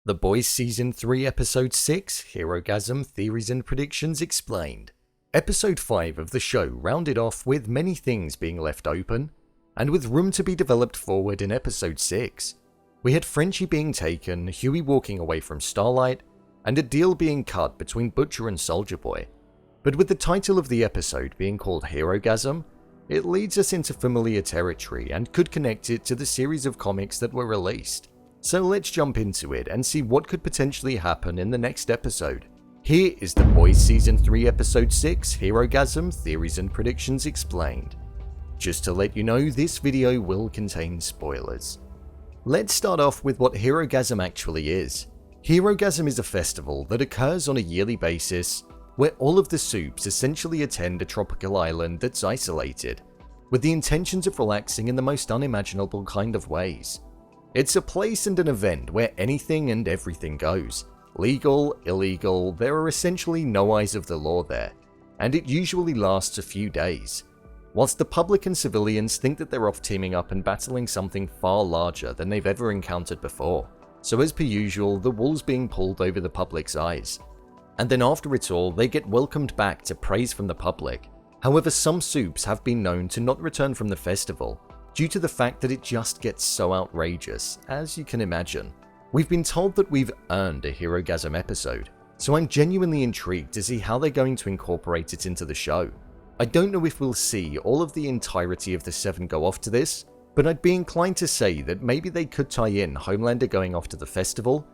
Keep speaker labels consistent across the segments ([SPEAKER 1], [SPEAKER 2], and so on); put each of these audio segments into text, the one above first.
[SPEAKER 1] The Boys Season 3 Episode 6, Herogasm, Theories and Predictions Explained. Episode 5 of the show rounded off with many things being left open, and with room to be developed forward in Episode 6. We had Frenchie being taken, Hughie walking away from Starlight, and a deal being cut between Butcher and Soldier Boy. But with the title of the episode being called Herogasm, it leads us into familiar territory and could connect it to the series of comics that were released. So let's jump into it and see what could potentially happen in the next episode. Here is The Boys Season 3 Episode 6, Herogasm, Theories and Predictions Explained. Just to let you know, this video will contain spoilers. Let's start off with what Herogasm actually is. Herogasm is a festival that occurs on a yearly basis where all of the soups essentially attend a tropical island that's isolated, with the intentions of relaxing in the most unimaginable kind of ways. It's a place and an event where anything and everything goes. Legal, illegal, there are essentially no eyes of the law there, and it usually lasts a few days. Whilst the public and civilians think that they're off teaming up and battling something far larger than they've ever encountered before. So as per usual, the wool's being pulled over the public's eyes. And then after it all, they get welcomed back to praise from the public. However, some soups have been known to not return from the festival, due to the fact that it just gets so outrageous, as you can imagine. We've been told that we've earned a Herogasm episode, so I'm genuinely intrigued to see how they're going to incorporate it into the show. I don't know if we'll see all of the entirety of the 7 go off to this, but I'd be inclined to say that maybe they could tie in Homelander going off to the festival,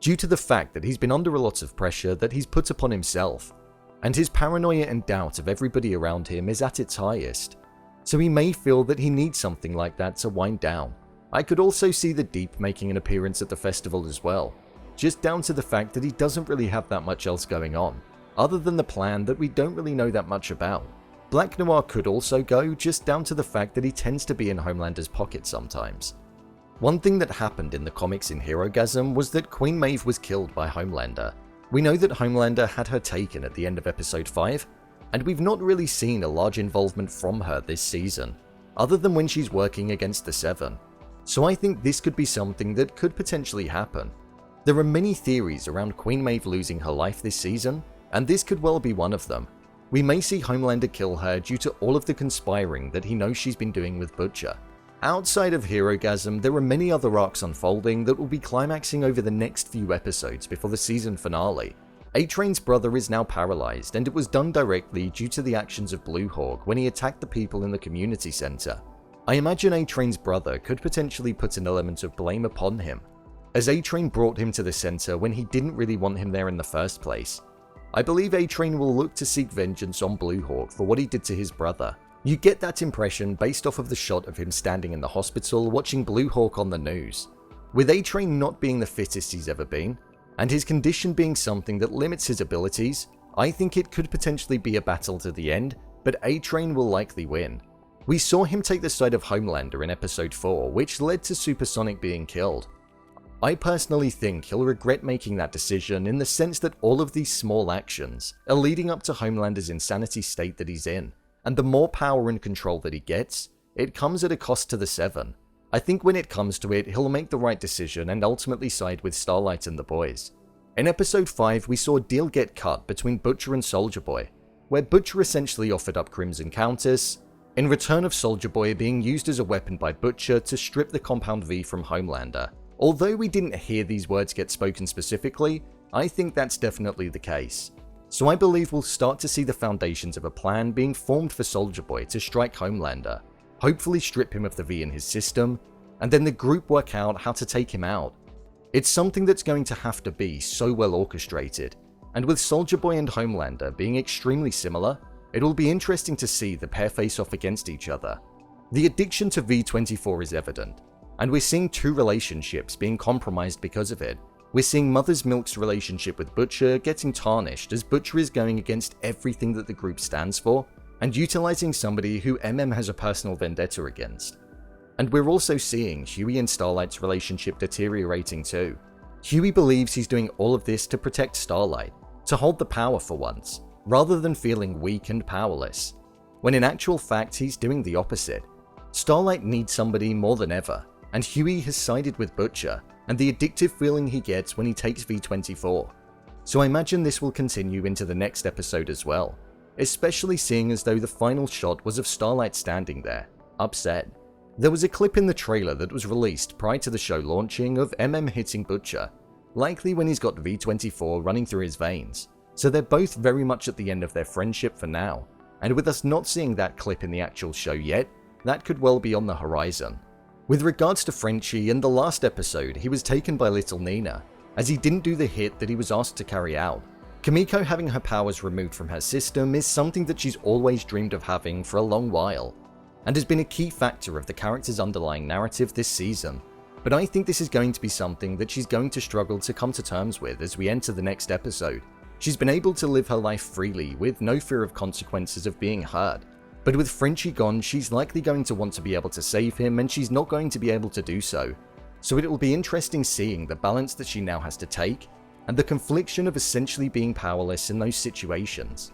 [SPEAKER 1] due to the fact that he's been under a lot of pressure that he's put upon himself, and his paranoia and doubt of everybody around him is at its highest. So he may feel that he needs something like that to wind down. I could also see the Deep making an appearance at the festival as well, just down to the fact that he doesn't really have that much else going on, other than the plan that we don't really know that much about. Black Noir could also go, just down to the fact that he tends to be in Homelander's pocket sometimes. One thing that happened in the comics in Herogasm was that Queen Maeve was killed by Homelander. We know that Homelander had her taken at the end of episode 5, and we've not really seen a large involvement from her this season, other than when she's working against the 7. So I think this could be something that could potentially happen. There are many theories around Queen Maeve losing her life this season, and this could well be one of them. We may see Homelander kill her due to all of the conspiring that he knows she's been doing with Butcher. Outside of Herogasm, there are many other arcs unfolding that will be climaxing over the next few episodes before the season finale. A-Train's brother is now paralyzed, and it was done directly due to the actions of Blue Hawk when he attacked the people in the community center. I imagine A-Train's brother could potentially put an element of blame upon him, as A-Train brought him to the center when he didn't really want him there in the first place. I believe A-Train will look to seek vengeance on Blue Hawk for what he did to his brother. You get that impression based off of the shot of him standing in the hospital watching Blue Hawk on the news. With A-Train not being the fittest he's ever been, and his condition being something that limits his abilities, I think it could potentially be a battle to the end, but A-Train will likely win. We saw him take the side of Homelander in episode 4, which led to Supersonic being killed. I personally think he'll regret making that decision in the sense that all of these small actions are leading up to Homelander's insanity state that he's in, and the more power and control that he gets, it comes at a cost to the 7. I think when it comes to it, he'll make the right decision and ultimately side with Starlight and the boys. In episode 5, we saw a deal get cut between Butcher and Soldier Boy, where Butcher essentially offered up Crimson Countess, in return of Soldier Boy being used as a weapon by Butcher to strip the Compound V from Homelander. Although we didn't hear these words get spoken specifically, I think that's definitely the case. So I believe we'll start to see the foundations of a plan being formed for Soldier Boy to strike Homelander, hopefully strip him of the V in his system, and then the group work out how to take him out. It's something that's going to have to be so well orchestrated, and with Soldier Boy and Homelander being extremely similar, it'll be interesting to see the pair face off against each other. The addiction to V24 is evident, and we're seeing 2 relationships being compromised because of it. We're seeing Mother's Milk's relationship with Butcher getting tarnished as Butcher is going against everything that the group stands for, and utilizing somebody who MM has a personal vendetta against. And we're also seeing Hughie and Starlight's relationship deteriorating too. Hughie believes he's doing all of this to protect Starlight, to hold the power for once, rather than feeling weak and powerless, when in actual fact he's doing the opposite. Starlight needs somebody more than ever, and Hughie has sided with Butcher, and the addictive feeling he gets when he takes V24. So I imagine this will continue into the next episode as well, especially seeing as though the final shot was of Starlight standing there, upset. There was a clip in the trailer that was released prior to the show launching of hitting Butcher, likely when he's got V24 running through his veins, so they're both very much at the end of their friendship for now, and with us not seeing that clip in the actual show yet, that could well be on the horizon. With regards to Frenchie, in the last episode he was taken by Little Nina, as he didn't do the hit that he was asked to carry out. Kimiko having her powers removed from her system is something that she's always dreamed of having for a long while, and has been a key factor of the character's underlying narrative this season. But I think this is going to be something that she's going to struggle to come to terms with as we enter the next episode. She's been able to live her life freely with no fear of consequences of being hurt, but with Frenchie gone, she's likely going to want to be able to save him, and she's not going to be able to do so. So it will be interesting seeing the balance that she now has to take, and the confliction of essentially being powerless in those situations.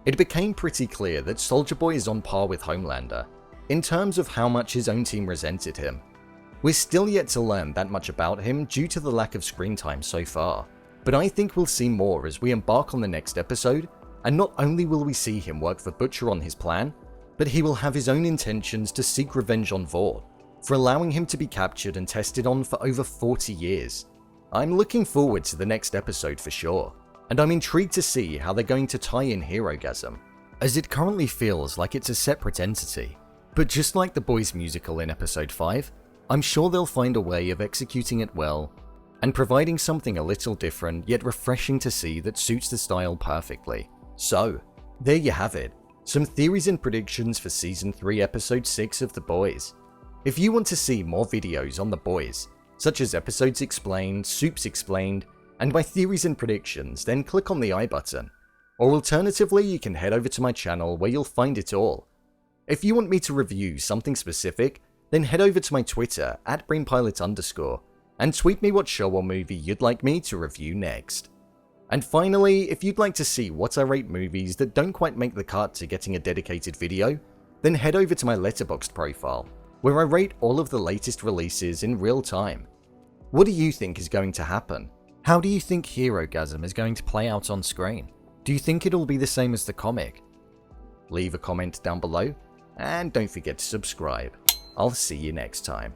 [SPEAKER 1] It became pretty clear that Soulja Boy is on par with Homelander, in terms of how much his own team resented him. We're still yet to learn that much about him due to the lack of screen time so far, but I think we'll see more as we embark on the next episode, and not only will we see him work for Butcher on his plan, but he will have his own intentions to seek revenge on Vought for allowing him to be captured and tested on for over 40 years. I'm looking forward to the next episode for sure, and I'm intrigued to see how they're going to tie in Herogasm, as it currently feels like it's a separate entity. But just like the Boys musical in episode 5, I'm sure they'll find a way of executing it well, and providing something a little different yet refreshing to see that suits the style perfectly. So, there you have it, some theories and predictions for Season 3 Episode 6 of The Boys. If you want to see more videos on The Boys, such as episodes explained, soups explained, and my theories and predictions, then click on the I button. Or alternatively, you can head over to my channel where you'll find it all. If you want me to review something specific, then head over to my Twitter @BrainPilot_, and tweet me what show or movie you'd like me to review next. And finally, if you'd like to see what I rate movies that don't quite make the cut to getting a dedicated video, then head over to my Letterboxd profile, where I rate all of the latest releases in real time. What do you think is going to happen? How do you think Herogasm is going to play out on screen? Do you think it'll be the same as the comic? Leave a comment down below, and don't forget to subscribe. I'll see you next time.